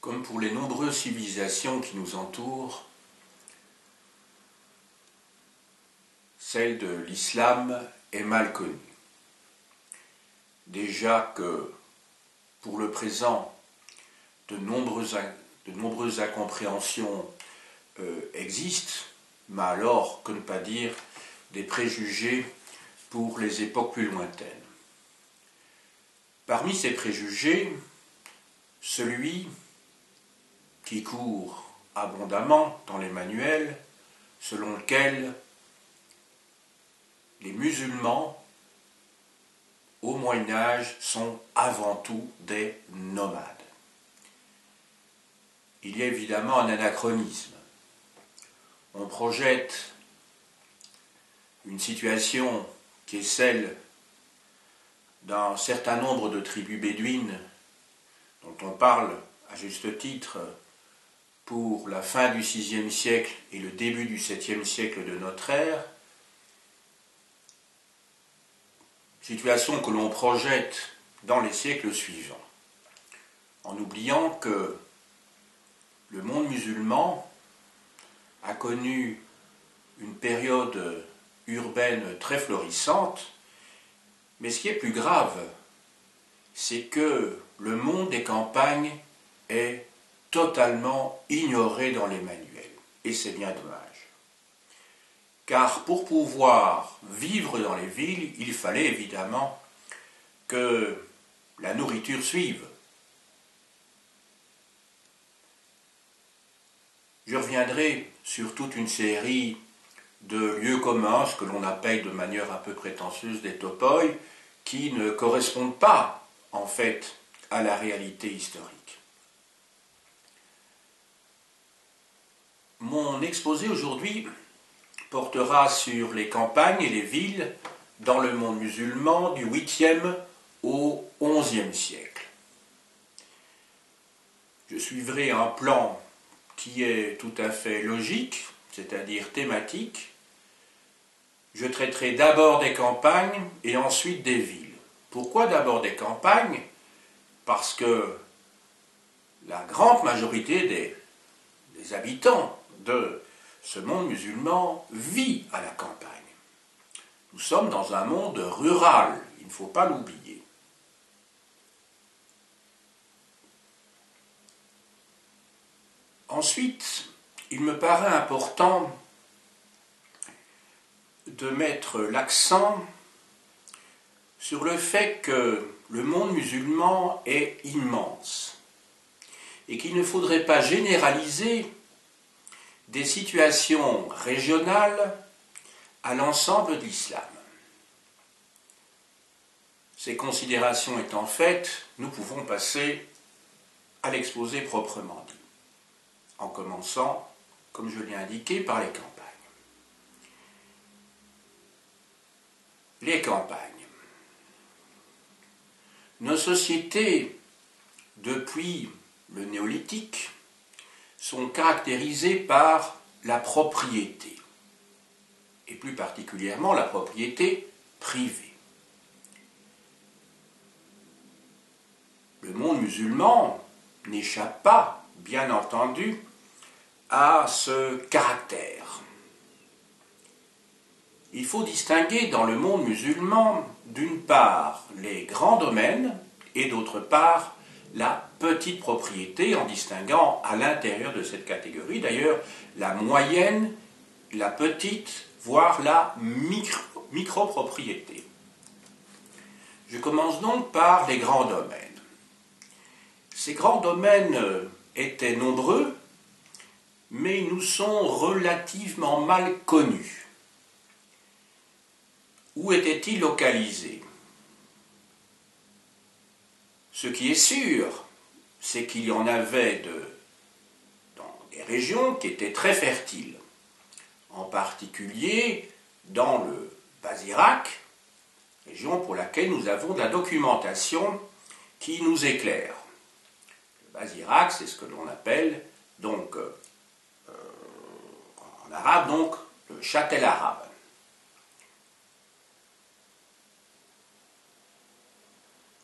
Comme pour les nombreuses civilisations qui nous entourent, celle de l'islam est mal connue. Déjà que, pour le présent, de nombreuses incompréhensions existent, mais alors, que ne pas dire, des préjugés pour les époques plus lointaines. Parmi ces préjugés, celui qui court abondamment dans les manuels, selon lequel les musulmans, au Moyen-Âge, sont avant tout des nomades. Il y a évidemment un anachronisme. On projette une situation qui est celle d'un certain nombre de tribus bédouines dont on parle à juste titre pour la fin du VIe siècle et le début du VIIe siècle de notre ère, situation que l'on projette dans les siècles suivants, en oubliant que le monde musulman a connu une période urbaine très florissante, mais ce qui est plus grave, c'est que le monde des campagnes est totalement ignoré dans les manuels, et c'est bien dommage. Car pour pouvoir vivre dans les villes, il fallait évidemment que la nourriture suive. Je reviendrai sur toute une série de lieux communs, ce que l'on appelle de manière un peu prétentieuse des topoi, qui ne correspondent pas, en fait, à la réalité historique. Mon exposé aujourd'hui portera sur les campagnes et les villes dans le monde musulman du 8e au 11e siècle. Je suivrai un plan qui est tout à fait logique, c'est-à-dire thématique. Je traiterai d'abord des campagnes et ensuite des villes. Pourquoi d'abord des campagnes? Parce que la grande majorité des habitants de ce monde musulman vit à la campagne. Nous sommes dans un monde rural, il ne faut pas l'oublier. Ensuite, il me paraît important de mettre l'accent sur le fait que le monde musulman est immense et qu'il ne faudrait pas généraliser des situations régionales à l'ensemble de l'islam. Ces considérations étant faites, nous pouvons passer à l'exposé proprement dit, en commençant, comme je l'ai indiqué, par les campagnes. Les campagnes. Nos sociétés, depuis le néolithique, sont caractérisées par la propriété, et plus particulièrement la propriété privée. Le monde musulman n'échappe pas, bien entendu, à ce caractère. Il faut distinguer dans le monde musulman, d'une part, les grands domaines, et d'autre part, la petite propriété, en distinguant à l'intérieur de cette catégorie, d'ailleurs, la moyenne, la petite, voire la micropropriété. Je commence donc par les grands domaines. Ces grands domaines étaient nombreux, mais nous sont relativement mal connus. Où étaient-ils localisés? Ce qui est sûr, c'est qu'il y en avait dans des régions qui étaient très fertiles, en particulier dans le Bas-Irak, région pour laquelle nous avons de la documentation qui nous éclaire. Le Bas-Irak, c'est ce que l'on appelle donc en arabe donc le châtel arabe.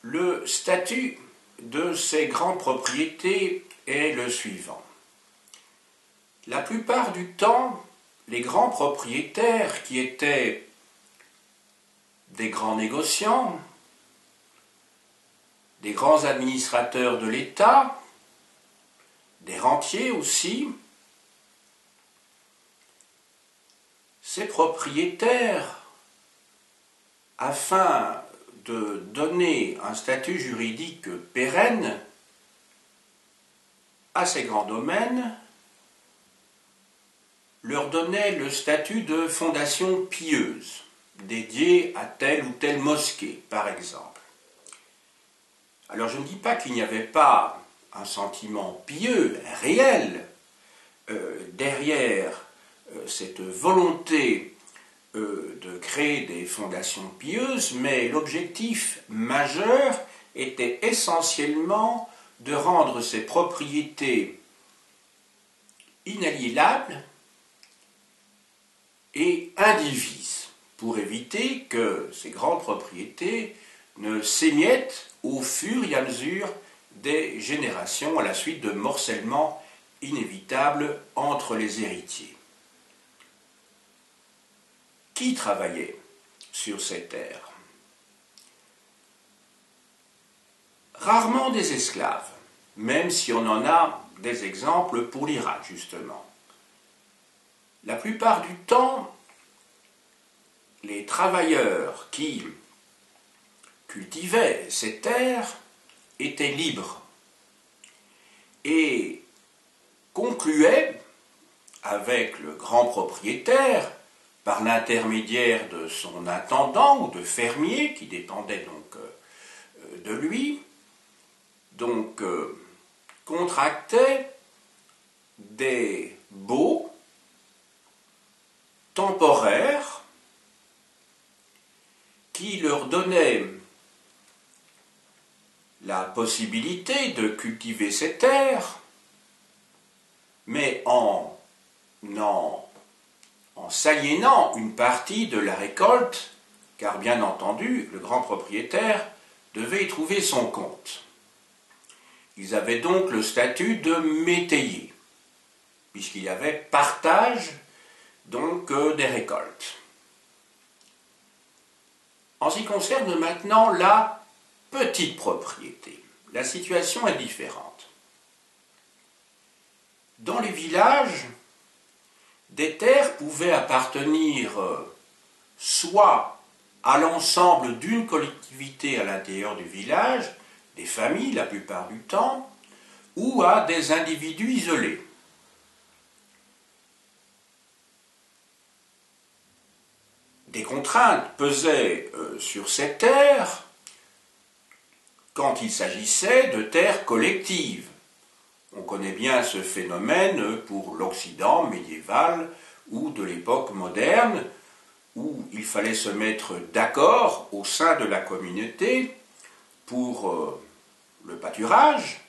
Le statut de ces grandes propriétés est le suivant. La plupart du temps, les grands propriétaires qui étaient des grands négociants, des grands administrateurs de l'État, des rentiers aussi, ces propriétaires, afin de donner un statut juridique pérenne à ces grands domaines, leur donnaient le statut de fondation pieuse, dédiée à telle ou telle mosquée, par exemple. Alors je ne dis pas qu'il n'y avait pas un sentiment pieux, réel, derrière cette volonté de créer des fondations pieuses, mais l'objectif majeur était essentiellement de rendre ces propriétés inaliénables et indivises, pour éviter que ces grandes propriétés ne s'émiettent au fur et à mesure des générations à la suite de morcellement inévitables entre les héritiers. Qui travaillait sur ces terres? Rarement des esclaves, même si on en a des exemples pour l'Irak, justement. La plupart du temps, les travailleurs qui cultivaient ces terres étaient libres et concluaient avec le grand propriétaire, par l'intermédiaire de son intendant ou de fermier qui dépendait donc de lui, donc contractait des baux temporaires qui leur donnaient la possibilité de cultiver ces terres, mais en s'aliénant une partie de la récolte, car bien entendu, le grand propriétaire devait y trouver son compte. Ils avaient donc le statut de métayer, puisqu'il y avait partage donc des récoltes. En ce qui concerne maintenant la petite propriété, la situation est différente. Dans les villages, des terres pouvaient appartenir soit à l'ensemble d'une collectivité à l'intérieur du village, des familles la plupart du temps, ou à des individus isolés. Des contraintes pesaient sur ces terres quand il s'agissait de terres collectives. On connaît bien ce phénomène pour l'Occident médiéval ou de l'époque moderne, où il fallait se mettre d'accord au sein de la communauté pour le pâturage,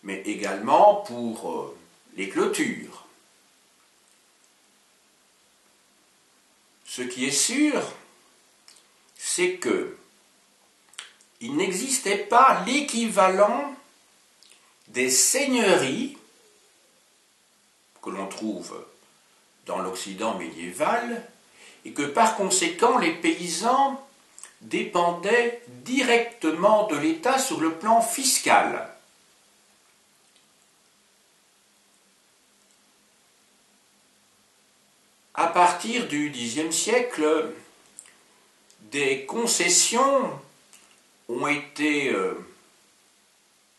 mais également pour les clôtures. Ce qui est sûr, c'est que il n'existait pas l'équivalent des seigneuries que l'on trouve dans l'Occident médiéval et que par conséquent les paysans dépendaient directement de l'État sur le plan fiscal. À partir du Xe siècle, des concessions ont été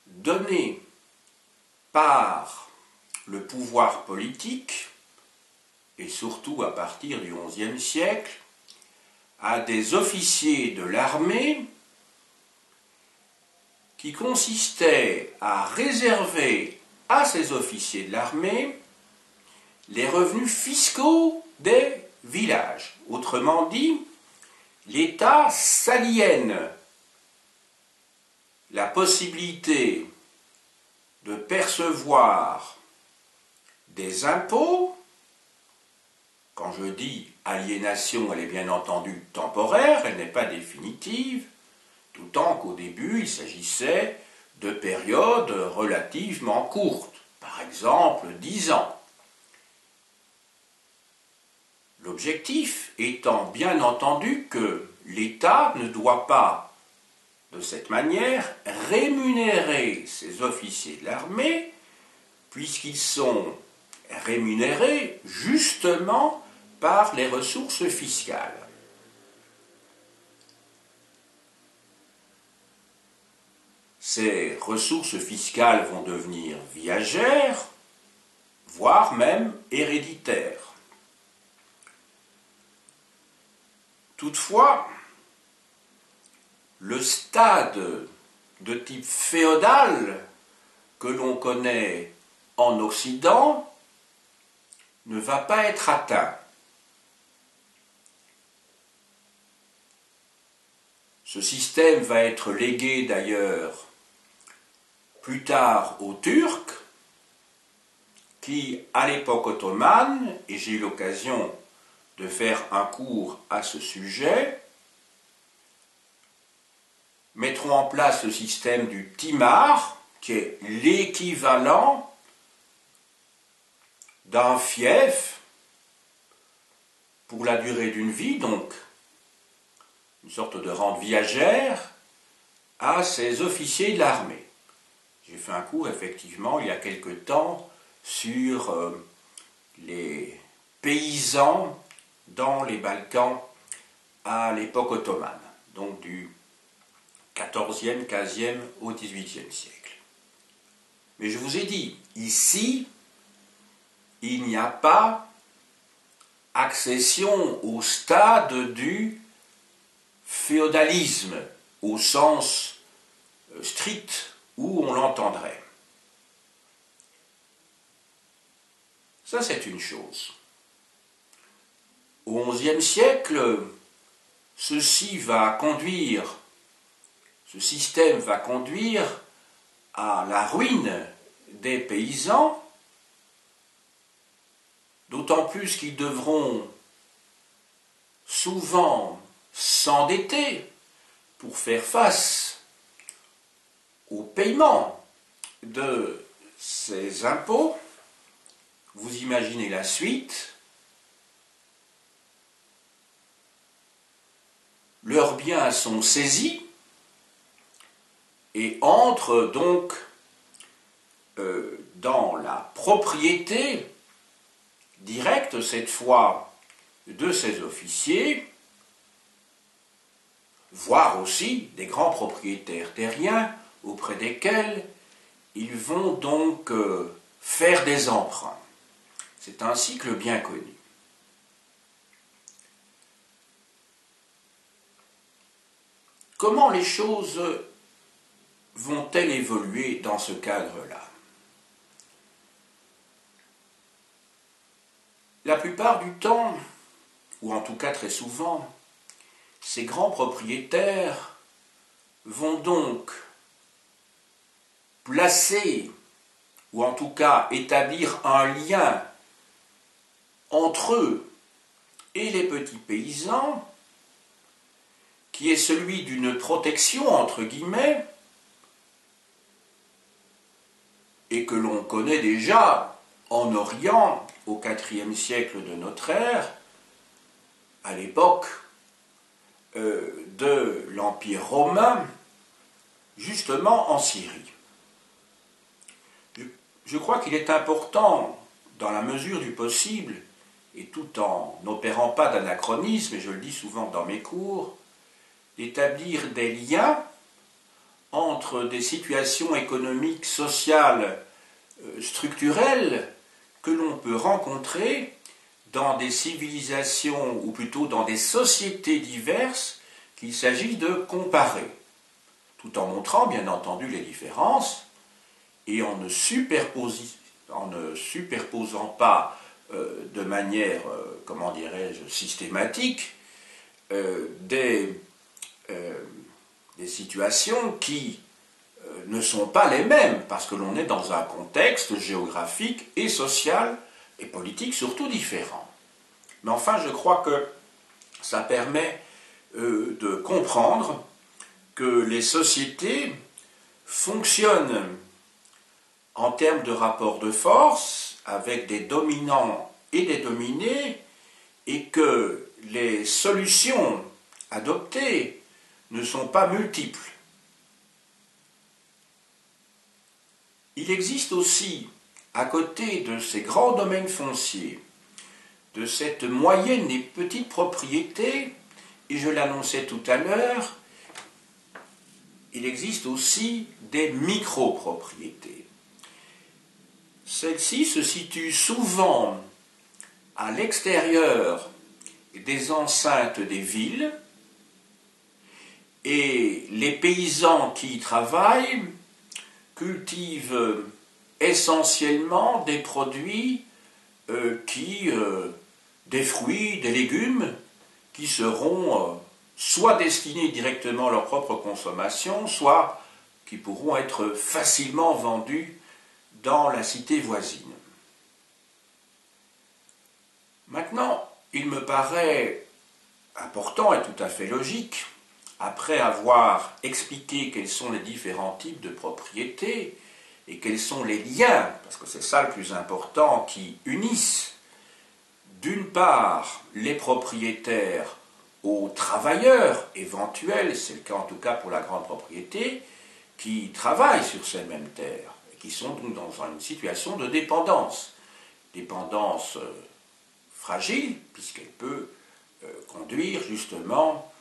données par le pouvoir politique, et surtout à partir du XIe siècle, à des officiers de l'armée qui consistaient à réserver à ces officiers de l'armée les revenus fiscaux des villages. Autrement dit, l'État s'aliène la possibilité de percevoir des impôts. Quand je dis aliénation, elle est bien entendu temporaire, elle n'est pas définitive, d'autant qu'au début, il s'agissait de périodes relativement courtes, par exemple 10 ans. L'objectif étant bien entendu que l'État ne doit pas, de cette manière, rémunérer ses officiers de l'armée, puisqu'ils sont rémunérés justement par les ressources fiscales. Ces ressources fiscales vont devenir viagères, voire même héréditaires. Toutefois, le stade de type féodal que l'on connaît en Occident ne va pas être atteint. Ce système va être légué d'ailleurs plus tard aux Turcs, qui, à l'époque ottomane, et j'ai eu l'occasion de faire un cours à ce sujet, mettront en place le système du timar, qui est l'équivalent d'un fief pour la durée d'une vie, donc une sorte de rente viagère à ces officiers de l'armée. J'ai fait un cours, effectivement, il y a quelque temps, sur les paysans dans les Balkans à l'époque ottomane, donc du XIVe, XVe au XVIIIe siècle. Mais je vous ai dit, ici, il n'y a pas accession au stade du féodalisme, au sens strict où on l'entendrait. Ça, c'est une chose. Au XIe siècle, ce système va conduire à la ruine des paysans, d'autant plus qu'ils devront souvent s'endetter pour faire face au paiement de ces impôts. Vous imaginez la suite. Leurs biens sont saisis et entrent donc dans la propriété directe, cette fois, de ces officiers, voire aussi des grands propriétaires terriens auprès desquels ils vont donc faire des emprunts. C'est un cycle bien connu. Comment les choses vont-elles évoluer dans ce cadre-là? La plupart du temps, ou en tout cas très souvent, ces grands propriétaires vont donc placer, ou en tout cas établir un lien entre eux et les petits paysans, qui est celui d'une protection, entre guillemets, et que l'on connaît déjà en Orient, au IVe siècle de notre ère, à l'époque de l'Empire romain, justement en Syrie. Je crois qu'il est important, dans la mesure du possible, et tout en n'opérant pas d'anachronisme, et je le dis souvent dans mes cours, d'établir des liens entre des situations économiques, sociales, structurelles que l'on peut rencontrer dans des civilisations, ou plutôt dans des sociétés diverses qu'il s'agit de comparer, tout en montrant bien entendu les différences et en ne superposant pas de manière, comment dirais-je, systématique, des situations qui ne sont pas les mêmes, parce que l'on est dans un contexte géographique et social et politique surtout différent. Mais enfin, je crois que ça permet de comprendre que les sociétés fonctionne en termes de rapport de force avec des dominants et des dominés, et que les solutions adoptées ne sont pas multiples. Il existe aussi, à côté de ces grands domaines fonciers, de cette moyenne et petite propriété, et je l'annonçais tout à l'heure, il existe aussi des micropropriétés. Celles-ci se situent souvent à l'extérieur des enceintes des villes, et les paysans qui y travaillent cultivent essentiellement des produits des fruits, des légumes qui seront soit destinés directement à leur propre consommation, soit qui pourront être facilement vendus dans la cité voisine. Maintenant, il me paraît important et tout à fait logique, après avoir expliqué quels sont les différents types de propriétés et quels sont les liens, parce que c'est ça le plus important, qui unissent d'une part les propriétaires aux travailleurs éventuels, c'est le cas en tout cas pour la grande propriété, qui travaillent sur ces mêmes terres et qui sont donc dans une situation de dépendance. Dépendance fragile, puisqu'elle peut conduire justement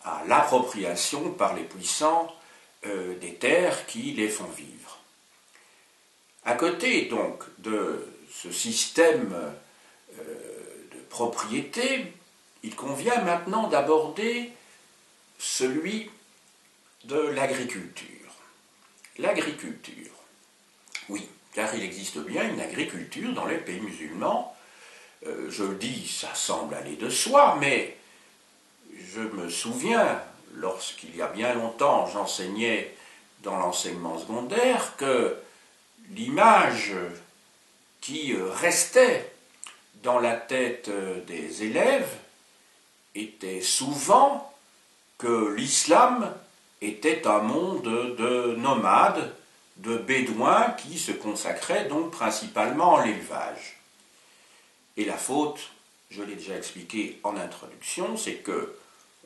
à l'appropriation par les puissants des terres qui les font vivre. À côté donc de ce système de propriété, il convient maintenant d'aborder celui de l'agriculture. L'agriculture, oui, car il existe bien une agriculture dans les pays musulmans. Je le dis, ça semble aller de soi, mais je me souviens, lorsqu'il y a bien longtemps j'enseignais dans l'enseignement secondaire, que l'image qui restait dans la tête des élèves était souvent que l'islam était un monde de nomades, de bédouins qui se consacraient donc principalement à l'élevage. Et la faute, je l'ai déjà expliqué en introduction, c'est que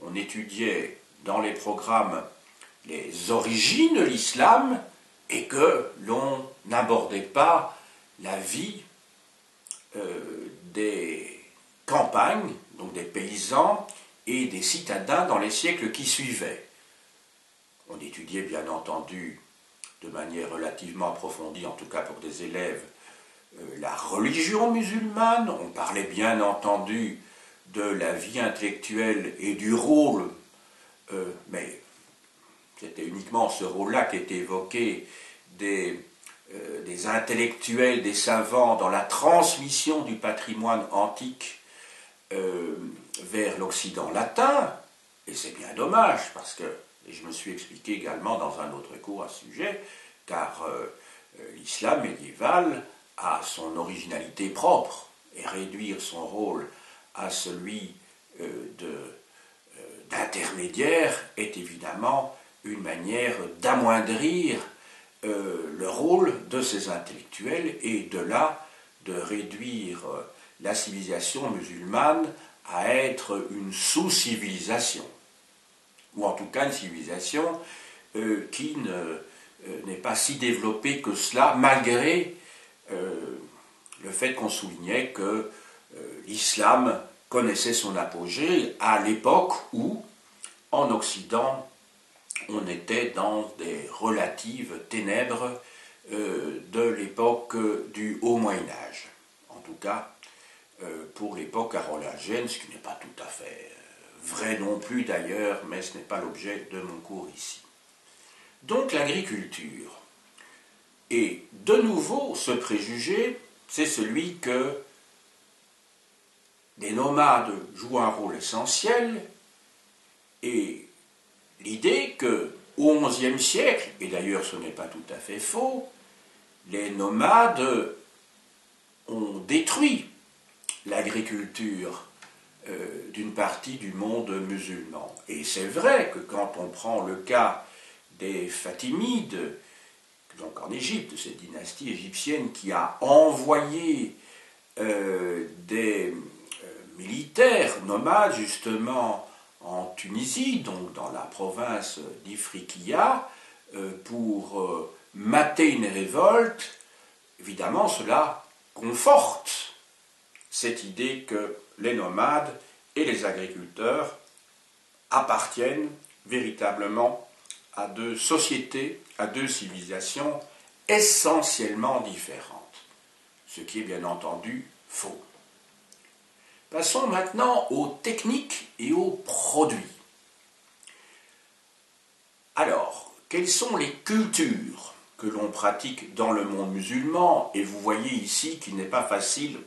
on étudiait dans les programmes les origines de l'islam et que l'on n'abordait pas la vie des campagnes, donc des paysans et des citadins dans les siècles qui suivaient. On étudiait bien entendu de manière relativement approfondie, en tout cas pour des élèves, la religion musulmane, on parlait bien entendu de la vie intellectuelle et du rôle, mais c'était uniquement ce rôle-là qui était évoqué des intellectuels, des savants dans la transmission du patrimoine antique vers l'Occident latin, et c'est bien dommage, parce que, et je me suis expliqué également dans un autre cours à ce sujet, car l'islam médiéval a son originalité propre, et réduire son rôle à celui d'intermédiaire est évidemment une manière d'amoindrir le rôle de ces intellectuels et de là de réduire la civilisation musulmane à être une sous-civilisation, ou en tout cas une civilisation qui n'est pas si développée que cela, malgré le fait qu'on soulignait que l'islam connaissait son apogée à l'époque où, en Occident, on était dans des relatives ténèbres de l'époque du Haut Moyen-Âge. En tout cas, pour l'époque carolingienne, ce qui n'est pas tout à fait vrai non plus d'ailleurs, mais ce n'est pas l'objet de mon cours ici. Donc l'agriculture. Et de nouveau, ce préjugé, c'est celui que des nomades jouent un rôle essentiel, et l'idée qu'au XIe siècle, et d'ailleurs ce n'est pas tout à fait faux, les nomades ont détruit l'agriculture d'une partie du monde musulman. Et c'est vrai que quand on prend le cas des Fatimides, donc en Égypte, cette dynastie égyptienne qui a envoyé des militaires nomades justement en Tunisie, donc dans la province d'Ifriqiya, pour mater une révolte, évidemment cela conforte cette idée que les nomades et les agriculteurs appartiennent véritablement à deux sociétés, à deux civilisations essentiellement différentes, ce qui est bien entendu faux. Passons maintenant aux techniques et aux produits. Alors, quelles sont les cultures que l'on pratique dans le monde musulman? Et vous voyez ici qu'il n'est pas facile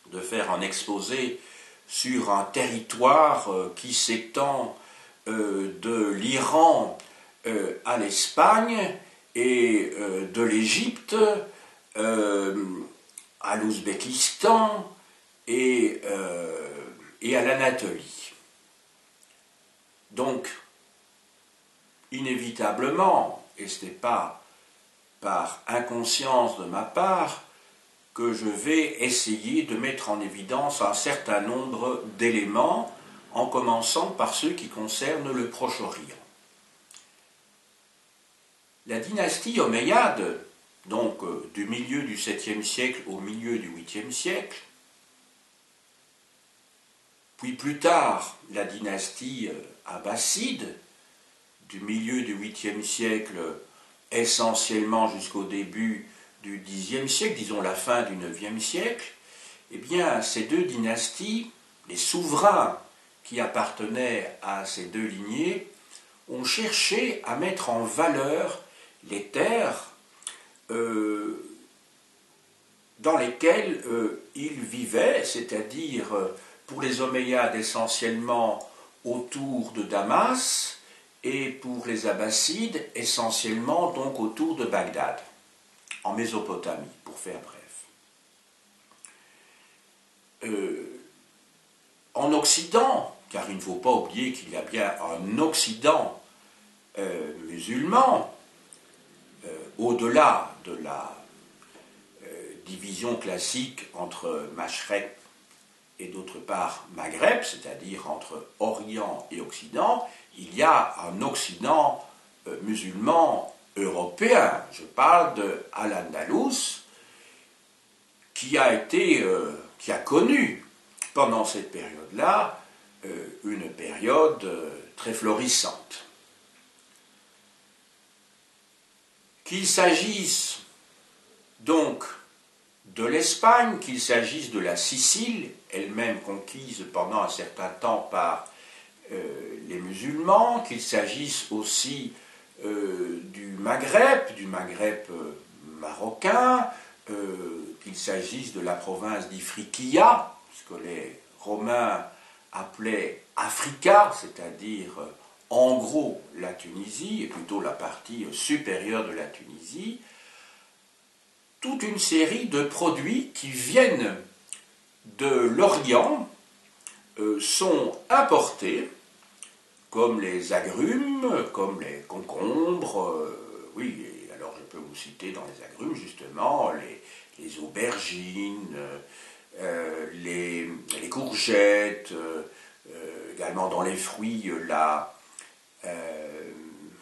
de faire un exposé sur un territoire qui s'étend de l'Iran à l'Espagne et de l'Égypte à l'Ouzbékistan et à l'Anatolie. Donc, inévitablement, et ce n'est pas par inconscience de ma part, que je vais essayer de mettre en évidence un certain nombre d'éléments, en commençant par ceux qui concernent le Proche-Orient. La dynastie omeyyade, donc du milieu du 7e siècle au milieu du 8e siècle, puis plus tard la dynastie abbasside, du milieu du 8e siècle essentiellement jusqu'au début du 10e siècle, disons la fin du 9e siècle, eh bien ces deux dynasties, les souverains qui appartenaient à ces deux lignées, ont cherché à mettre en valeur les terres dans lesquelles ils vivaient, c'est-à-dire pour les Omeyyades essentiellement autour de Damas et pour les Abbassides essentiellement donc autour de Bagdad, en Mésopotamie, pour faire bref. En Occident, car il ne faut pas oublier qu'il y a bien un Occident musulman, au-delà de la division classique entre Mashrek et d'autre part Maghreb, c'est-à-dire entre Orient et Occident, il y a un Occident musulman européen. Je parle de Al-Andalus, qui a connu pendant cette période-là une période très florissante. Qu'il s'agisse donc de l'Espagne, qu'il s'agisse de la Sicile, elle-même conquise pendant un certain temps par les musulmans, qu'il s'agisse aussi du Maghreb marocain, qu'il s'agisse de la province d'Ifriqiya, ce que les Romains appelaient Africa, c'est-à-dire en gros la Tunisie, et plutôt la partie supérieure de la Tunisie, toute une série de produits qui viennent de l'Orient sont importés, comme les agrumes, comme les concombres, oui, et alors je peux vous citer dans les agrumes justement les aubergines, les courgettes, également dans les fruits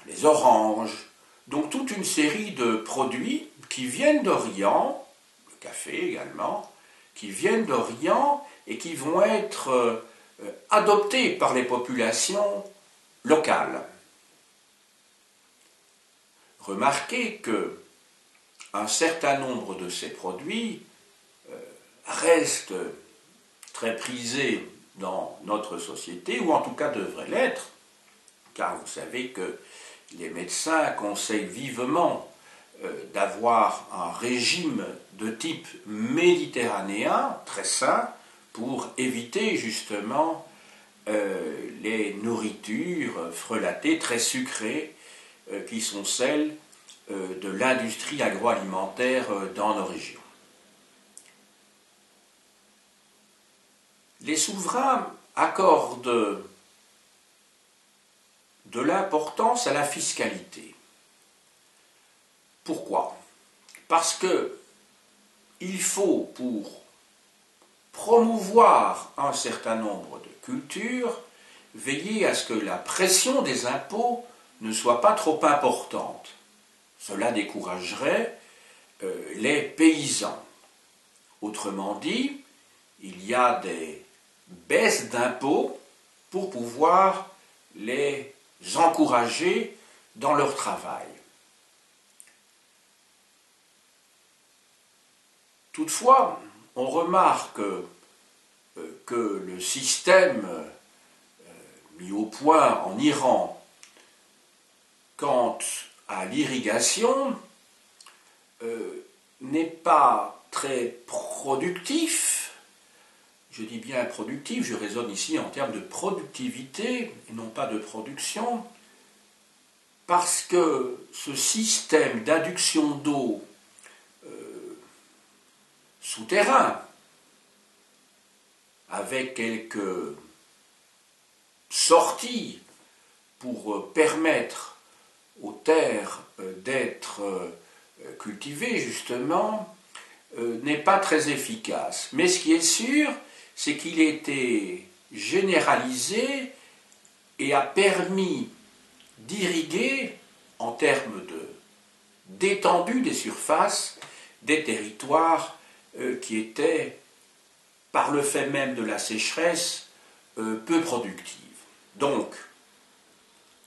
les oranges, donc toute une série de produits qui viennent d'Orient, le café également, qui viennent d'Orient et qui vont être adoptés par les populations locales. Remarquez que un certain nombre de ces produits restent très prisés dans notre société, ou en tout cas devraient l'être, car vous savez que les médecins conseillent vivement d'avoir un régime de type méditerranéen, très sain, pour éviter justement les nourritures frelatées, très sucrées, qui sont celles de l'industrie agroalimentaire dans nos régions. Les souverains accordent de l'importance à la fiscalité. Pourquoi? Parce que il faut, pour promouvoir un certain nombre de cultures, veiller à ce que la pression des impôts ne soit pas trop importante. Cela découragerait les paysans. Autrement dit, il y a des baisses d'impôts pour pouvoir les encourager dans leur travail. Toutefois, on remarque que le système mis au point en Iran quant à l'irrigation n'est pas très productif. Je dis bien productif, je raisonne ici en termes de productivité et non pas de production, parce que ce système d'adduction d'eau souterrain, avec quelques sorties pour permettre aux terres d'être cultivées, justement, n'est pas très efficace. Mais ce qui est sûr, c'est qu'il a été généralisé et a permis d'irriguer, en termes d'étendue des surfaces, des territoires qui étaient, par le fait même de la sécheresse, peu productives. Donc,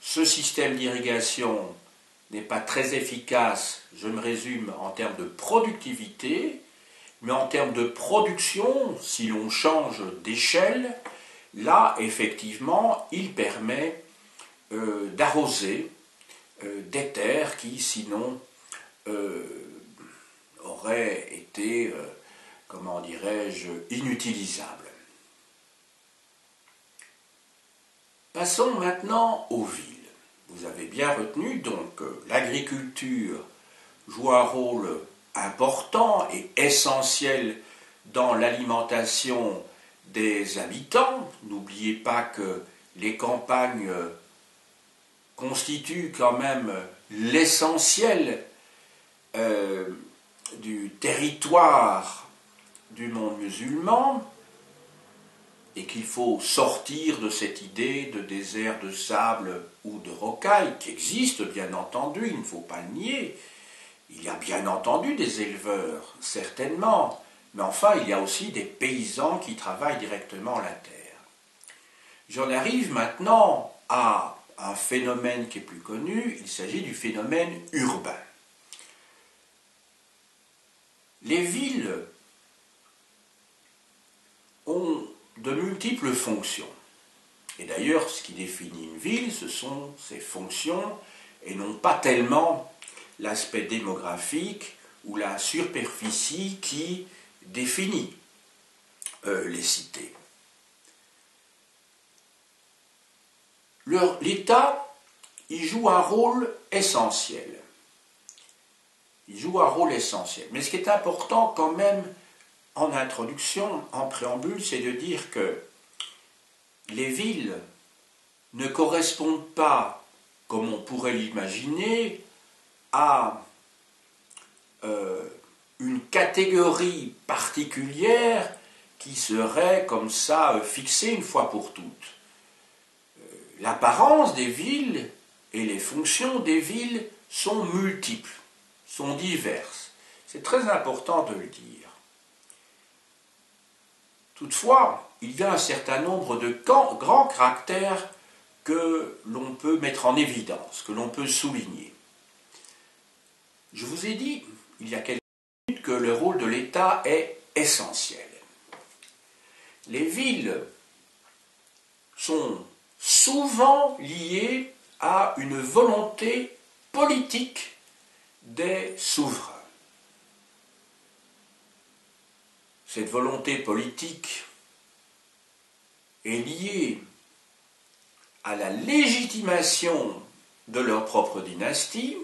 ce système d'irrigation n'est pas très efficace, je me résume, en termes de productivité, mais en termes de production, si l'on change d'échelle, là, effectivement, il permet d'arroser des terres qui, sinon, auraient été, comment dirais-je, inutilisables. Passons maintenant aux villes. Vous avez bien retenu, donc, l'agriculture joue un rôle important et essentiel dans l'alimentation des habitants. N'oubliez pas que les campagnes constituent quand même l'essentiel du territoire du monde musulman, et qu'il faut sortir de cette idée de désert de sable ou de rocaille, qui existe bien entendu, il ne faut pas le nier. Il y a bien entendu des éleveurs, certainement, mais enfin il y a aussi des paysans qui travaillent directement la terre. J'en arrive maintenant à un phénomène qui est plus connu, il s'agit du phénomène urbain. Les villes ont de multiples fonctions. Et d'ailleurs, ce qui définit une ville, ce sont ses fonctions, et non pas tellement l'aspect démographique ou la superficie qui définit les cités. L'État y joue un rôle essentiel. Il joue un rôle essentiel. Mais ce qui est important quand même en introduction, en préambule, c'est de dire que les villes ne correspondent pas, comme on pourrait l'imaginer, à une catégorie particulière qui serait comme ça fixée une fois pour toutes. L'apparence des villes et les fonctions des villes sont multiples, sont diverses. C'est très important de le dire. Toutefois, il y a un certain nombre de grands caractères que l'on peut mettre en évidence, que l'on peut souligner. Je vous ai dit, il y a quelques minutes, que le rôle de l'État est essentiel. Les villes sont souvent liées à une volonté politique des souverains. Cette volonté politique est liée à la légitimation de leur propre dynastie.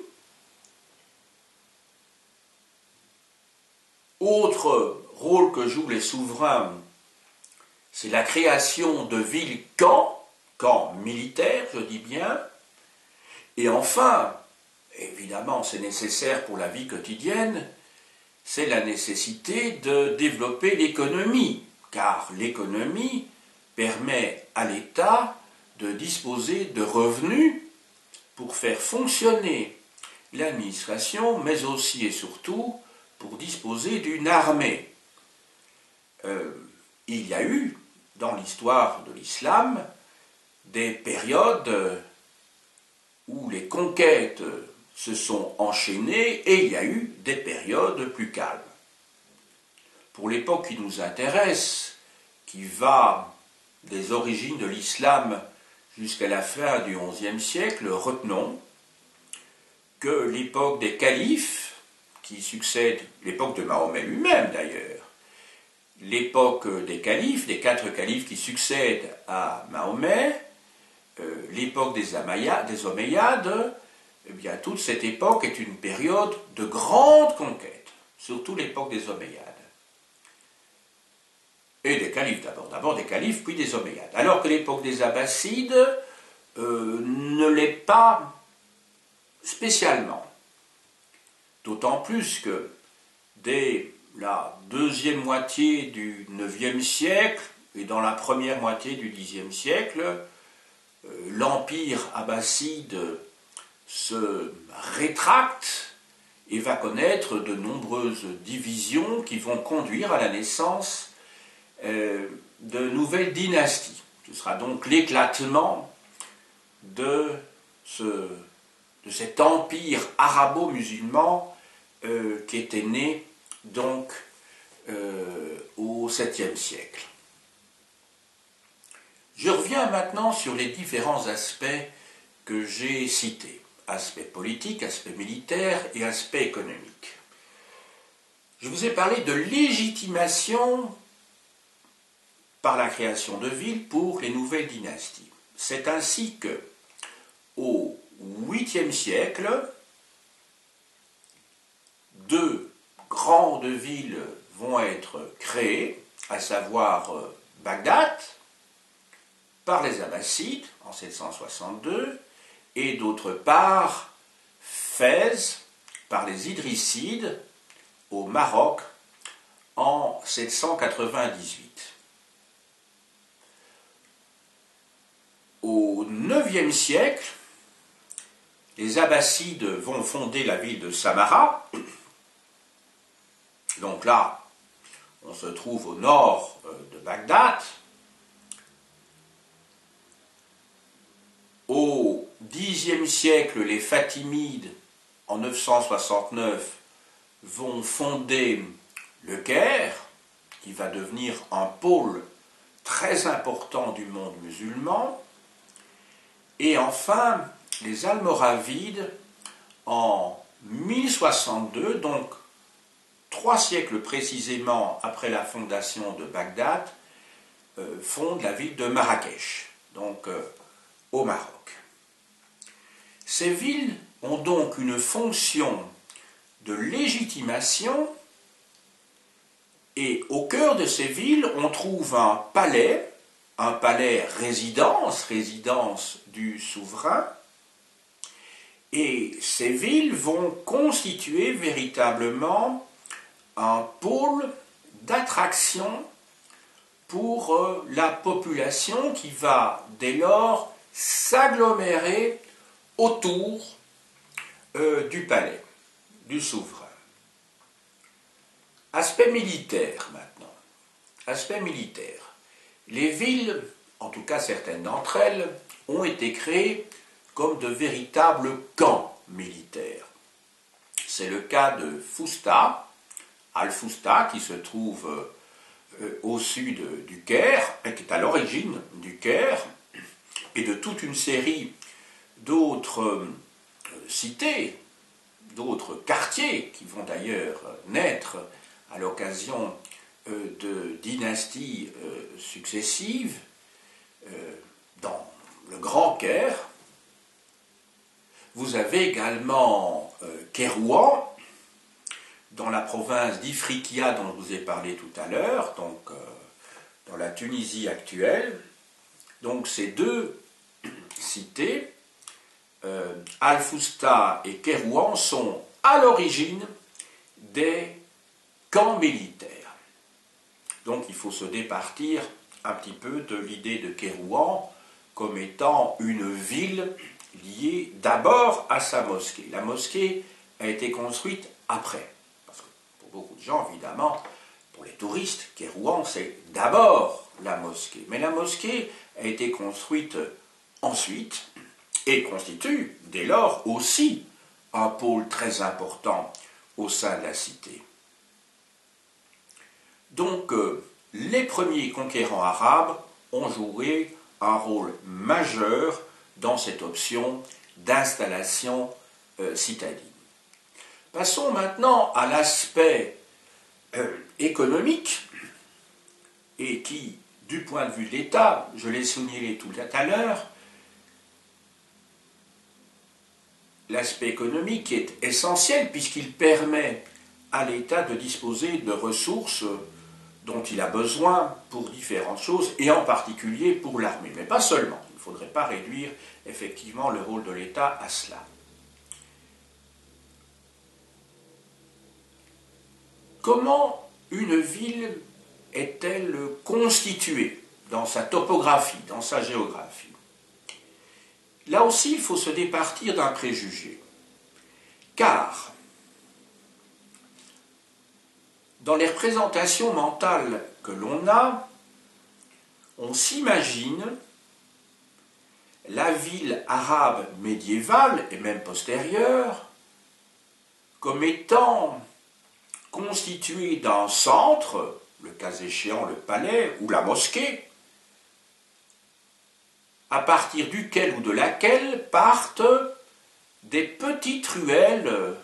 Autre rôle que jouent les souverains, c'est la création de villes-camps, camps militaires, je dis bien. Et enfin, évidemment c'est nécessaire pour la vie quotidienne, c'est la nécessité de développer l'économie, car l'économie permet à l'État de disposer de revenus pour faire fonctionner l'administration, mais aussi et surtout pour disposer d'une armée. Il y a eu, dans l'histoire de l'islam, des périodes où les conquêtes se sont enchaînées et il y a eu des périodes plus calmes. Pour l'époque qui nous intéresse, qui va des origines de l'islam jusqu'à la fin du XIe siècle, retenons que l'époque des califes, qui succède, l'époque de Mahomet lui-même d'ailleurs, l'époque des califes, des 4 califes qui succèdent à Mahomet, l'époque des Omeyyades, eh bien toute cette époque est une période de grande conquête, surtout l'époque des Omeyyades. Et des califes d'abord des califes puis des Omeyyades. Alors que l'époque des Abbassides ne l'est pas spécialement. D'autant plus que dès la deuxième moitié du IXe siècle et dans la première moitié du Xe siècle, l'empire abbasside se rétracte et va connaître de nombreuses divisions qui vont conduire à la naissance de nouvelles dynasties. Ce sera donc l'éclatement de cet empire arabo-musulman qui était né donc au 7e siècle. Je reviens maintenant sur les différents aspects que j'ai cités. Aspect politique, aspect militaire et aspect économique. Je vous ai parlé de légitimation par la création de villes pour les nouvelles dynasties. C'est ainsi que, au 8e siècle, 2 grandes villes vont être créées, à savoir Bagdad, par les Abbassides en 762, et d'autre part Fès par les Idrissides au Maroc en 798. Au IXe siècle, les Abbassides vont fonder la ville de Samarra. Donc là, on se trouve au nord de Bagdad. Au Xe siècle, les Fatimides, en 969, vont fonder le Caire, qui va devenir un pôle très important du monde musulman. Et enfin, les Almoravides, en 1062, donc 3 siècles précisément après la fondation de Bagdad, fondent la ville de Marrakech, donc au Maroc. Ces villes ont donc une fonction de légitimation et au cœur de ces villes, on trouve un palais résidence du souverain, et ces villes vont constituer véritablement un pôle d'attraction pour la population qui va dès lors s'agglomérer autour du palais, du souverain. Aspect militaire maintenant. Aspect militaire. Les villes, en tout cas certaines d'entre elles, ont été créées comme de véritables camps militaires. C'est le cas de Fousta, Al-Fousta, qui se trouve au sud du Caire, et qui est à l'origine du Caire, et de toute une série d'autres cités, d'autres quartiers qui vont d'ailleurs naître à l'occasion de dynasties successives dans le Grand Caire. Vous avez également Kérouan, dans la province d'Ifriqiya dont je vous ai parlé tout à l'heure, donc dans la Tunisie actuelle. Donc ces 2 cités Al-Fousta et Kérouan sont à l'origine des camps militaires. Donc il faut se départir un petit peu de l'idée de Kérouan comme étant une ville liée d'abord à sa mosquée. La mosquée a été construite après. Parce que pour beaucoup de gens, évidemment, pour les touristes, Kérouan, c'est d'abord la mosquée. Mais la mosquée a été construite ensuite et constitue dès lors aussi un pôle très important au sein de la cité. Donc, les premiers conquérants arabes ont joué un rôle majeur dans cette option d'installation citadine. Passons maintenant à l'aspect économique et qui, du point de vue de l'État, je l'ai souligné tout à l'heure, l'aspect économique est essentiel puisqu'il permet à l'État de disposer de ressources dont il a besoin pour différentes choses, et en particulier pour l'armée. Mais pas seulement. Il ne faudrait pas réduire effectivement le rôle de l'État à cela. Comment une ville est-elle constituée dans sa topographie, dans sa géographie? Là aussi, il faut se départir d'un préjugé. Car dans les représentations mentales que l'on a, on s'imagine la ville arabe médiévale et même postérieure comme étant constituée d'un centre, le cas échéant le palais ou la mosquée, à partir duquel ou de laquelle partent des petites ruelles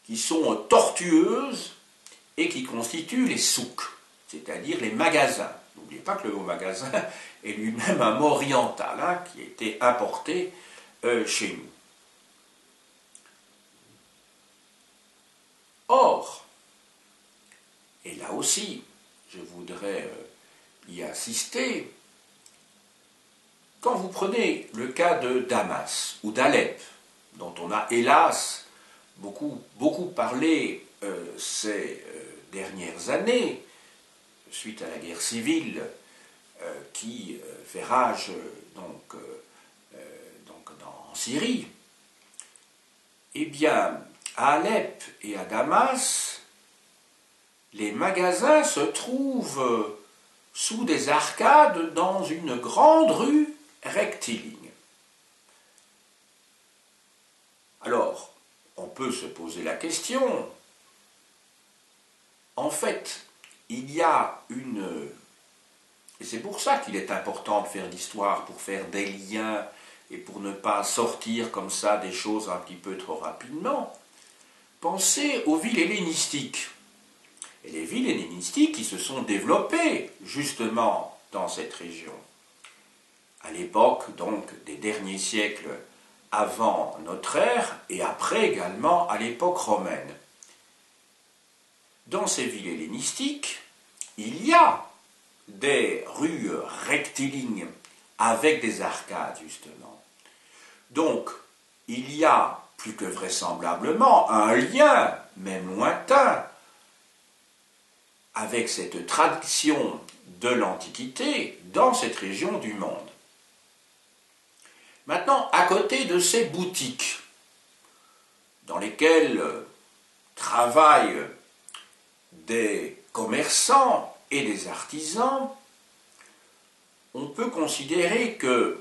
qui sont tortueuses et qui constituent les souks, c'est-à-dire les magasins. N'oubliez pas que le mot magasin est lui-même un mot oriental qui a été importé chez nous. Or, et là aussi, je voudrais y insister, quand vous prenez le cas de Damas ou d'Alep, dont on a hélas beaucoup parlé ces dernières années, suite à la guerre civile qui fait rage en Syrie, eh bien, à Alep et à Damas, les magasins se trouvent sous des arcades dans une grande rue rectiligne. Alors, on peut se poser la question, en fait, il y a et c'est pour ça qu'il est important de faire l'histoire, pour faire des liens et pour ne pas sortir comme ça des choses un petit peu trop rapidement. Pensez aux villes hellénistiques. Et les villes hellénistiques qui se sont développées justement dans cette région. À l'époque donc des derniers siècles avant notre ère et après également à l'époque romaine. Dans ces villes hellénistiques, il y a des rues rectilignes avec des arcades justement. Donc, il y a plus que vraisemblablement un lien, même lointain, avec cette tradition de l'Antiquité dans cette région du monde. Maintenant, à côté de ces boutiques dans lesquelles travaillent des commerçants et des artisans, on peut considérer que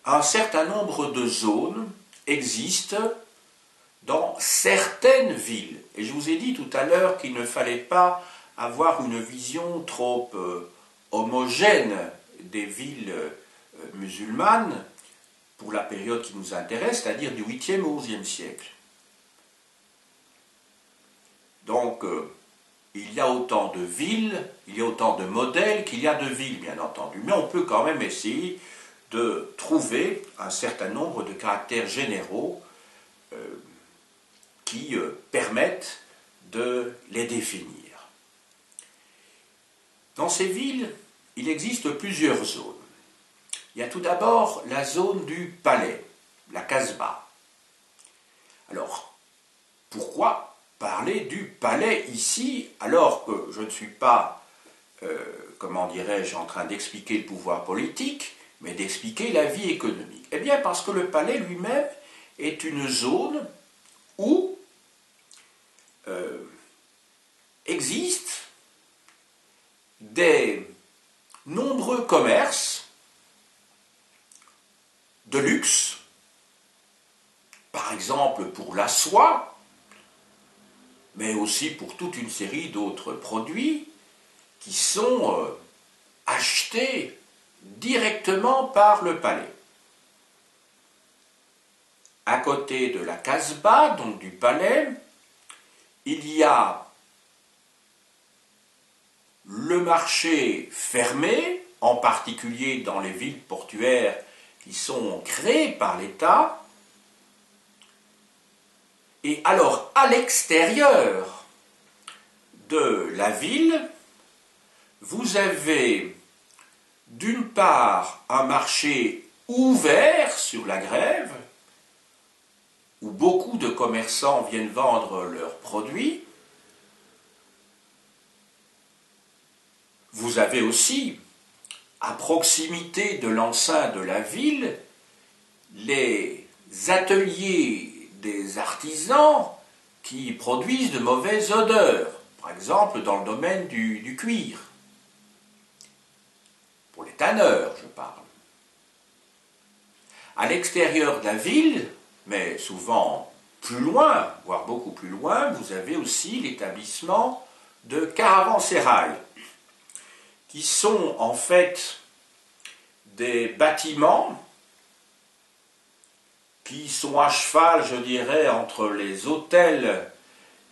un certain nombre de zones existent dans certaines villes. Et je vous ai dit tout à l'heure qu'il ne fallait pas avoir une vision trop homogène des villes musulmanes pour la période qui nous intéresse, c'est-à-dire du 8e au 11e siècle. Donc, il y a autant de villes, il y a autant de modèles qu'il y a de villes, bien entendu. Mais on peut quand même essayer de trouver un certain nombre de caractères généraux qui permettent de les définir. Dans ces villes, il existe plusieurs zones. Il y a tout d'abord la zone du palais, la Casbah. Alors, pourquoi parler du palais ici, alors que je ne suis pas, comment dirais-je, en train d'expliquer le pouvoir politique, mais d'expliquer la vie économique? Eh bien, parce que le palais lui-même est une zone où existent des nombreux commerces de luxe, par exemple pour la soie, mais aussi pour toute une série d'autres produits qui sont achetés directement par le palais. À côté de la Casbah, donc du palais, il y a le marché fermé, en particulier dans les villes portuaires qui sont créées par l'État. Et alors, à l'extérieur de la ville, vous avez d'une part un marché ouvert sur la grève, où beaucoup de commerçants viennent vendre leurs produits. Vous avez aussi, à proximité de l'enceinte de la ville, les ateliers des artisans qui produisent de mauvaises odeurs, par exemple dans le domaine du cuir. Pour les tanneurs, je parle. À l'extérieur de la ville, mais souvent plus loin, voire beaucoup plus loin, vous avez aussi l'établissement de caravansérails, qui sont en fait des bâtiments qui sont à cheval, je dirais, entre les hôtels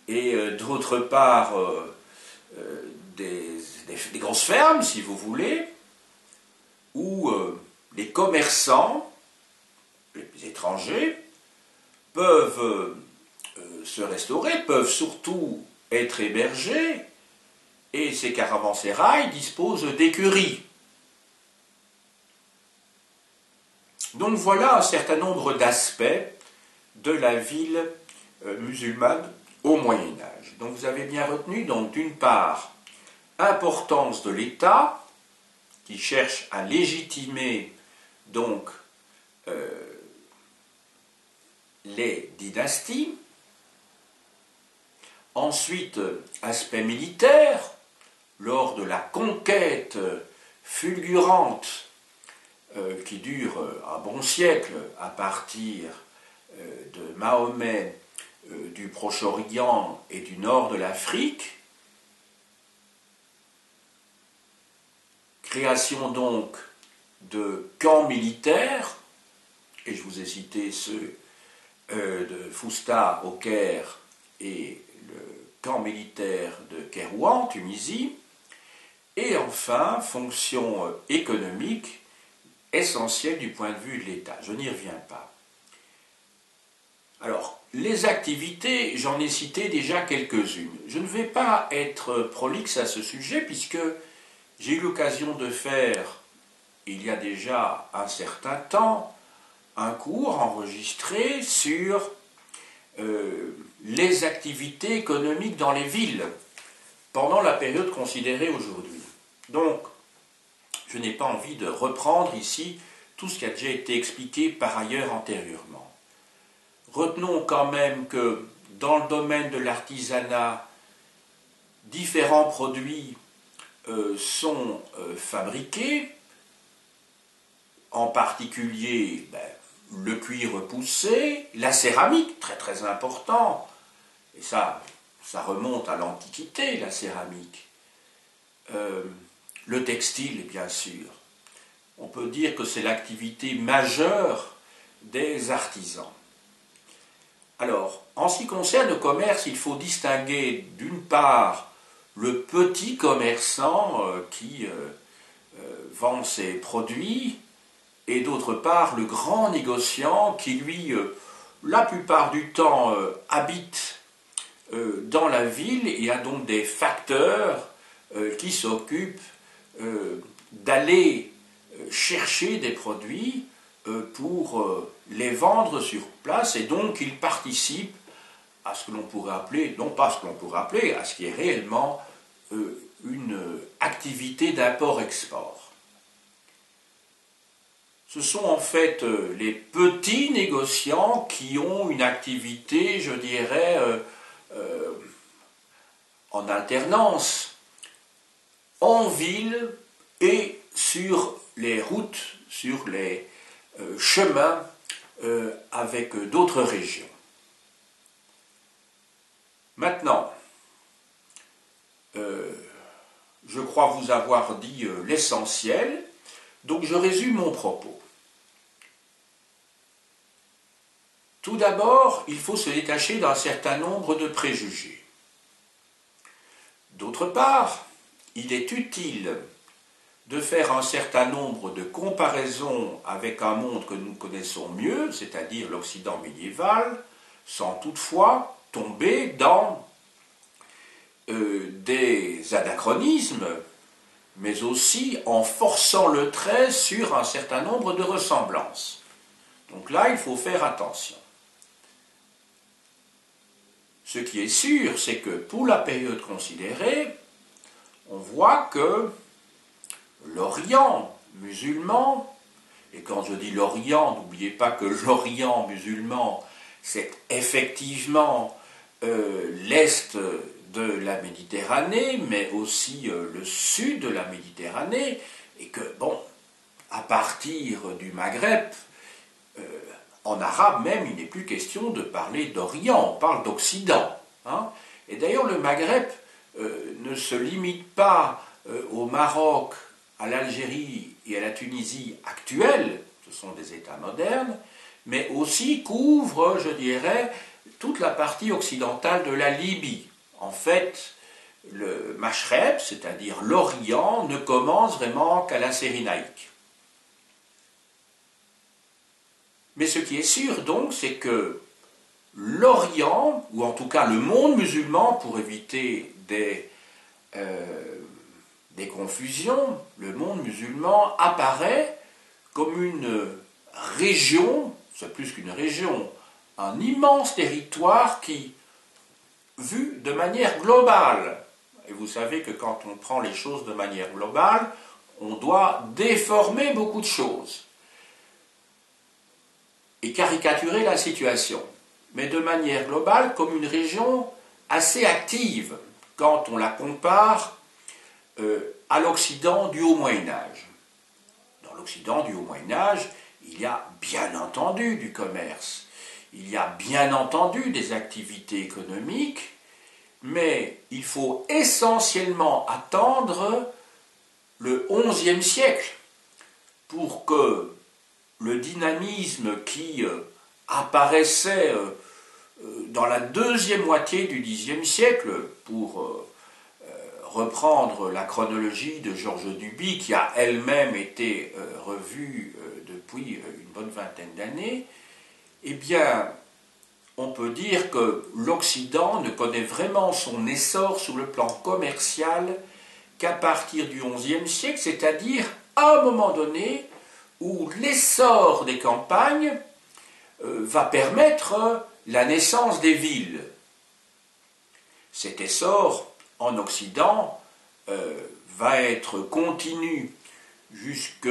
et d'autre part des grosses fermes, si vous voulez, où les commerçants, les étrangers, peuvent se restaurer, peuvent surtout être hébergés, et ces caravansérails disposent d'écuries. Donc voilà un certain nombre d'aspects de la ville musulmane au Moyen-Âge. Donc vous avez bien retenu, donc d'une part, importance de l'État, qui cherche à légitimer donc les dynasties. Ensuite, aspect militaire, lors de la conquête fulgurante qui dure un bon siècle à partir de Mahomet, du Proche-Orient et du nord de l'Afrique. Création donc de camps militaires, et je vous ai cité ceux de Fousta au Caire et le camp militaire de Kérouan, Tunisie, et enfin, fonction économique essentielle du point de vue de l'État. Je n'y reviens pas. Alors, les activités, j'en ai cité déjà quelques-unes. Je ne vais pas être prolixe à ce sujet puisque j'ai eu l'occasion de faire, il y a déjà un certain temps, un cours enregistré sur les activités économiques dans les villes pendant la période considérée aujourd'hui. Donc, je n'ai pas envie de reprendre ici tout ce qui a déjà été expliqué par ailleurs antérieurement. Retenons quand même que dans le domaine de l'artisanat, différents produits sont fabriqués, en particulier le cuir poussé, la céramique, très très important, et ça remonte à l'Antiquité, la céramique, le textile, bien sûr. On peut dire que c'est l'activité majeure des artisans. Alors, en ce qui concerne le commerce, il faut distinguer d'une part le petit commerçant qui vend ses produits, et d'autre part le grand négociant qui, lui, la plupart du temps, habite dans la ville et a donc des facteurs qui s'occupent d'aller chercher des produits pour les vendre sur place, et donc ils participent à ce que l'on pourrait appeler, non pas ce que l'on pourrait appeler, à ce qui est réellement une activité d'import-export. Ce sont en fait les petits négociants qui ont une activité, je dirais, en alternance, en ville et sur les routes, sur les chemins avec d'autres régions. Maintenant, je crois vous avoir dit l'essentiel, donc je résume mon propos. Tout d'abord, il faut se détacher d'un certain nombre de préjugés. D'autre part, il est utile de faire un certain nombre de comparaisons avec un monde que nous connaissons mieux, c'est-à-dire l'Occident médiéval, sans toutefois tomber dans des anachronismes, mais aussi en forçant le trait sur un certain nombre de ressemblances. Donc là, il faut faire attention. Ce qui est sûr, c'est que pour la période considérée, on voit que l'Orient musulman, et quand je dis l'Orient, n'oubliez pas que l'Orient musulman, c'est effectivement l'Est de la Méditerranée, mais aussi le Sud de la Méditerranée, et que, bon, à partir du Maghreb, en arabe même, il n'est plus question de parler d'Orient, on parle d'Occident. Hein. Et d'ailleurs, le Maghreb ne se limite pas au Maroc, à l'Algérie et à la Tunisie actuelles, ce sont des États modernes, mais aussi couvre, je dirais, toute la partie occidentale de la Libye. En fait, le Machreb, c'est-à-dire l'Orient, ne commence vraiment qu'à la Cyrénaïque. Mais ce qui est sûr donc, c'est que l'Orient, ou en tout cas le monde musulman, pour éviter des confusions, le monde musulman apparaît comme une région, c'est plus qu'une région, un immense territoire qui, vu de manière globale, et vous savez que quand on prend les choses de manière globale, on doit déformer beaucoup de choses et caricaturer la situation, mais de manière globale comme une région assez active quand on la compare à l'Occident du Haut Moyen-Âge. Dans l'Occident du Haut Moyen-Âge, il y a bien entendu du commerce, il y a bien entendu des activités économiques, mais il faut essentiellement attendre le XIe siècle pour que le dynamisme qui apparaissait dans la deuxième moitié du Xe siècle, pour reprendre la chronologie de Georges Duby, qui a elle-même été revue depuis une bonne vingtaine d'années, eh bien, on peut dire que l'Occident ne connaît vraiment son essor sur le plan commercial qu'à partir du XIe siècle, c'est-à-dire à un moment donné où l'essor des campagnes va permettre la naissance des villes. Cet essor en Occident va être continu jusque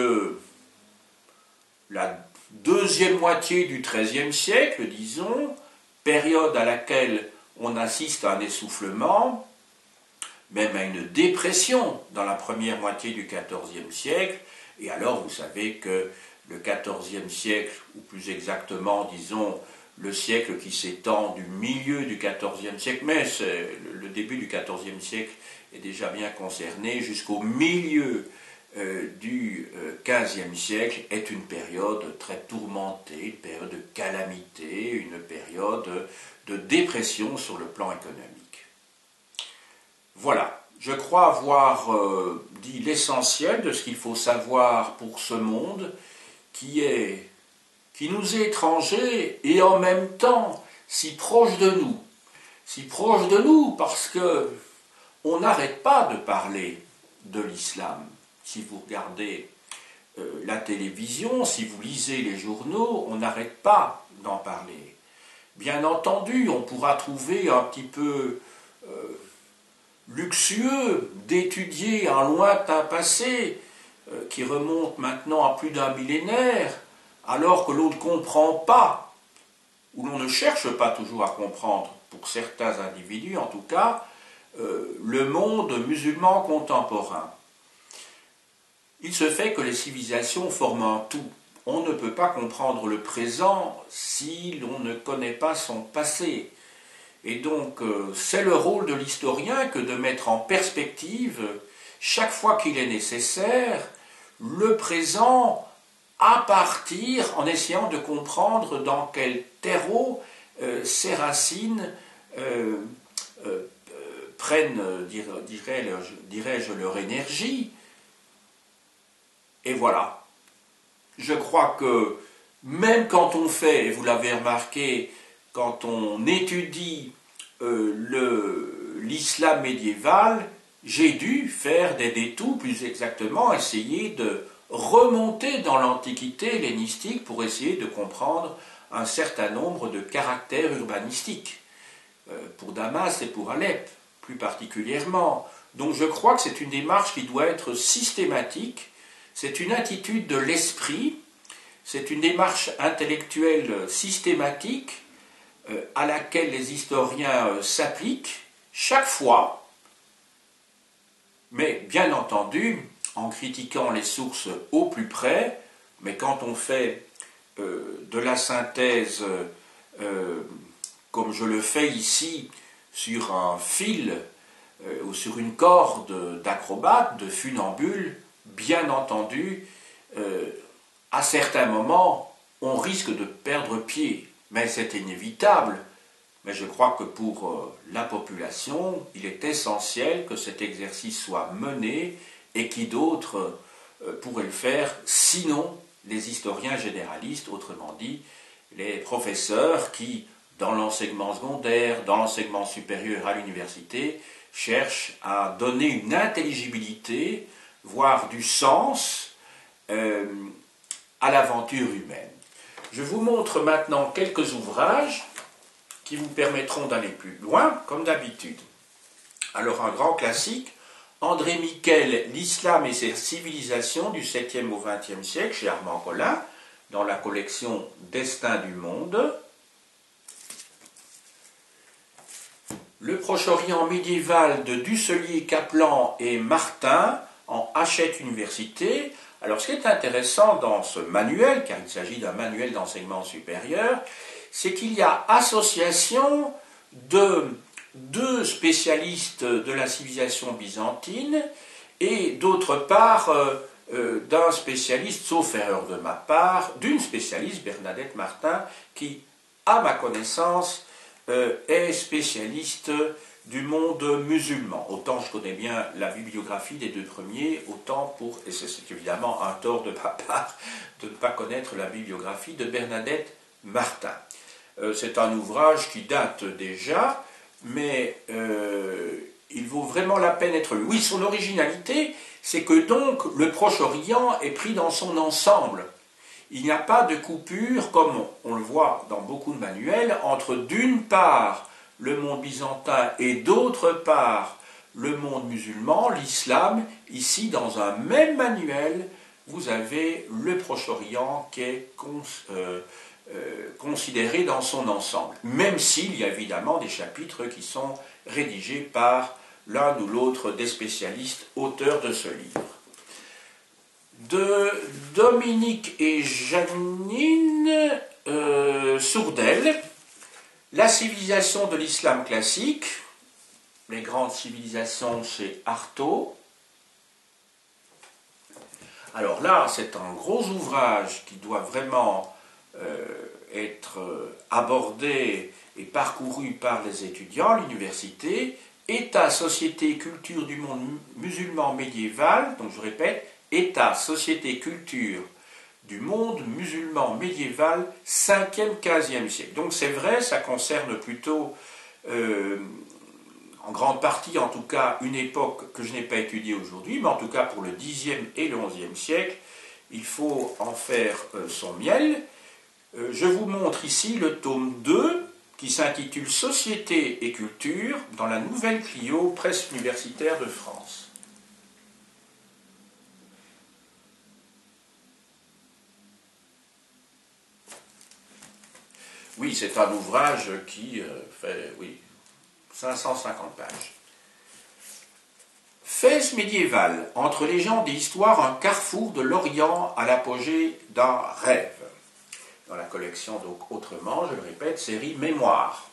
la deuxième moitié du XIIIe siècle, disons, période à laquelle on assiste à un essoufflement, même à une dépression dans la première moitié du XIVe siècle, et alors vous savez que le XIVe siècle, ou plus exactement, disons, le siècle qui s'étend du milieu du XIVe siècle, mais le début du XIVe siècle est déjà bien concerné, jusqu'au milieu du XVe siècle, est une période très tourmentée, une période de calamité, une période de dépression sur le plan économique. Voilà. Je crois avoir dit l'essentiel de ce qu'il faut savoir pour ce monde qui nous est étranger et en même temps si proche de nous. Si proche de nous parce que on n'arrête pas de parler de l'islam. Si vous regardez la télévision, si vous lisez les journaux, on n'arrête pas d'en parler. Bien entendu, on pourra trouver un petit peu luxueux d'étudier un lointain passé qui remonte maintenant à plus d'un millénaire, alors que l'on ne comprend pas, ou l'on ne cherche pas toujours à comprendre, pour certains individus en tout cas, le monde musulman contemporain. Il se fait que les civilisations forment un tout. On ne peut pas comprendre le présent si l'on ne connaît pas son passé. Et donc, c'est le rôle de l'historien que de mettre en perspective, chaque fois qu'il est nécessaire, le présent à partir, en essayant de comprendre dans quel terreau ces racines prennent, dirais-je, leur énergie. Et voilà. Je crois que même quand on fait, et vous l'avez remarqué, quand on étudie l'islam médiéval, j'ai dû faire des détours, plus exactement, essayer de remonter dans l'Antiquité hellénistique pour essayer de comprendre un certain nombre de caractères urbanistiques, pour Damas et pour Alep, plus particulièrement. Donc je crois que c'est une démarche qui doit être systématique, c'est une attitude de l'esprit, c'est une démarche intellectuelle systématique à laquelle les historiens s'appliquent chaque fois, mais bien entendu en critiquant les sources au plus près, mais quand on fait de la synthèse comme je le fais ici sur un fil ou sur une corde d'acrobate, de funambule, bien entendu, à certains moments, on risque de perdre pied, mais c'est inévitable. Mais je crois que pour la population, il est essentiel que cet exercice soit mené et qui d'autres pourraient le faire, sinon les historiens généralistes, autrement dit, les professeurs qui, dans l'enseignement secondaire, dans l'enseignement supérieur à l'université, cherchent à donner une intelligibilité, voire du sens à l'aventure humaine. Je vous montre maintenant quelques ouvrages qui vous permettront d'aller plus loin, comme d'habitude. Alors un grand classique, André Miquel, L'Islam et ses civilisations du 7e au 20e siècle, chez Armand Collin, dans la collection Destin du monde. Le Proche-Orient médiéval de Dusselier, Kaplan et Martin, en Hachette Université. Alors ce qui est intéressant dans ce manuel, car il s'agit d'un manuel d'enseignement supérieur, c'est qu'il y a association de deux spécialistes de la civilisation byzantine et d'autre part d'un spécialiste, sauf erreur de ma part, d'une spécialiste, Bernadette Martin, qui, à ma connaissance, est spécialiste du monde musulman. Autant je connais bien la bibliographie des deux premiers, autant pour, et c'est évidemment un tort de ma part, de ne pas connaître la bibliographie de Bernadette Martin. C'est un ouvrage qui date déjà, mais il vaut vraiment la peine d'être lu. Oui, son originalité, c'est que donc le Proche-Orient est pris dans son ensemble. Il n'y a pas de coupure, comme on le voit dans beaucoup de manuels, entre d'une part le monde byzantin et d'autre part le monde musulman, l'islam. Ici, dans un même manuel, vous avez le Proche-Orient qui est considéré dans son ensemble, même s'il y a évidemment des chapitres qui sont rédigés par l'un ou l'autre des spécialistes auteurs de ce livre. De Dominique et Janine Sourdel, La civilisation de l'islam classique, les grandes civilisations chez Artaud. Alors là, c'est un gros ouvrage qui doit vraiment être abordé et parcouru par les étudiants à l'université. État, société, culture du monde musulman médiéval, donc je répète, État, société, culture du monde musulman médiéval 5e, 15e siècle. Donc c'est vrai, ça concerne plutôt, en grande partie en tout cas, une époque que je n'ai pas étudiée aujourd'hui, mais en tout cas pour le 10e et le 11e siècle, il faut en faire son miel. Je vous montre ici le tome 2 qui s'intitule Société et culture dans la Nouvelle Clio, Presse universitaire de France. Oui, c'est un ouvrage qui fait 550 pages. Fès médiévale, entre légende et histoire, un carrefour de l'Orient à l'apogée d'un rêve. Dans la collection, donc, autrement, je le répète, série Mémoire.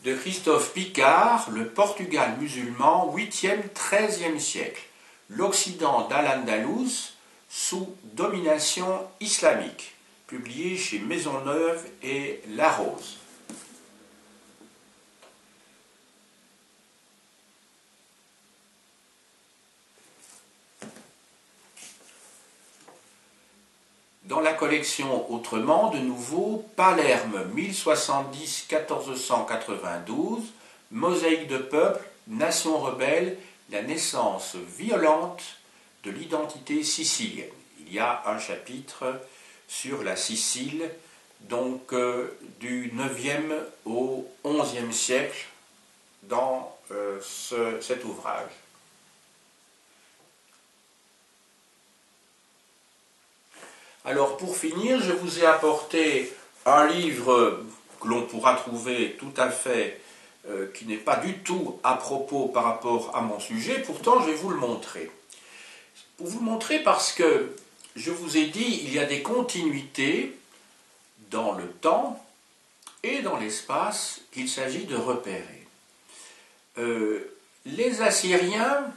De Christophe Picard, le Portugal musulman, 8e-13e siècle. L'Occident d'Al-Andalus sous domination islamique. Publié chez Maisonneuve et Larose. Dans la collection autrement, de nouveau, Palerme 1070-1492, Mosaïque de peuple, nation rebelle, la naissance violente de l'identité sicilienne. Il y a un chapitre sur la Sicile, donc du 9e au 11e siècle dans cet ouvrage. Alors pour finir, je vous ai apporté un livre que l'on pourra trouver tout à fait, qui n'est pas du tout à propos par rapport à mon sujet, pourtant je vais vous le montrer. Pour vous le montrer parce que, je vous ai dit, il y a des continuités dans le temps et dans l'espace qu'il s'agit de repérer. Les Assyriens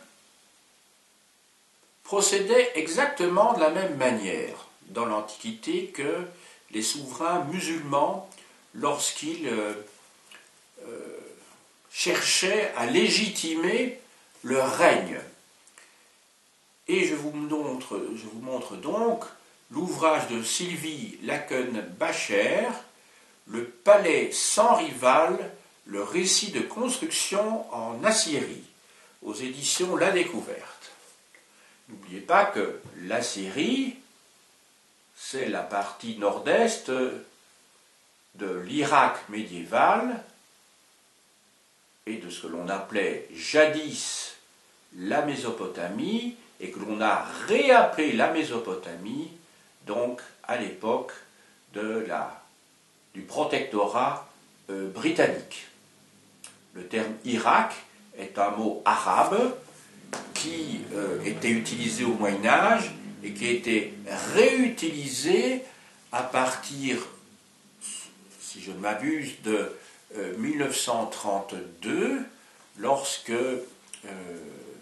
procédaient exactement de la même manière dans l'Antiquité que les souverains musulmans lorsqu'ils cherchaient à légitimer leur règne. Et je vous montre donc l'ouvrage de Sylvie Laken-Bacher, Le palais sans rival, le récit de construction en Assyrie, aux éditions La Découverte. N'oubliez pas que l'Assyrie, c'est la partie nord-est de l'Irak médiéval et de ce que l'on appelait jadis la Mésopotamie et que l'on a réappelé la Mésopotamie donc à l'époque du protectorat britannique. Le terme Irak est un mot arabe qui était utilisé au Moyen-Âge et qui a été réutilisé à partir, si je ne m'abuse, de 1932, lorsque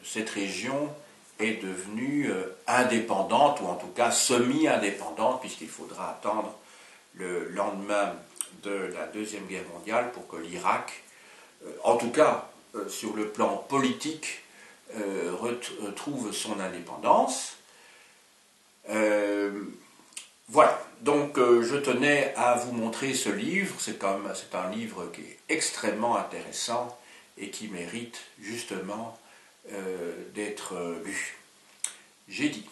cette région est devenue indépendante, ou en tout cas semi-indépendante, puisqu'il faudra attendre le lendemain de la Deuxième Guerre mondiale pour que l'Irak, en tout cas sur le plan politique, retrouve son indépendance. Voilà, donc je tenais à vous montrer ce livre, c'est un livre qui est extrêmement intéressant et qui mérite justement d'être lu. J'ai dit.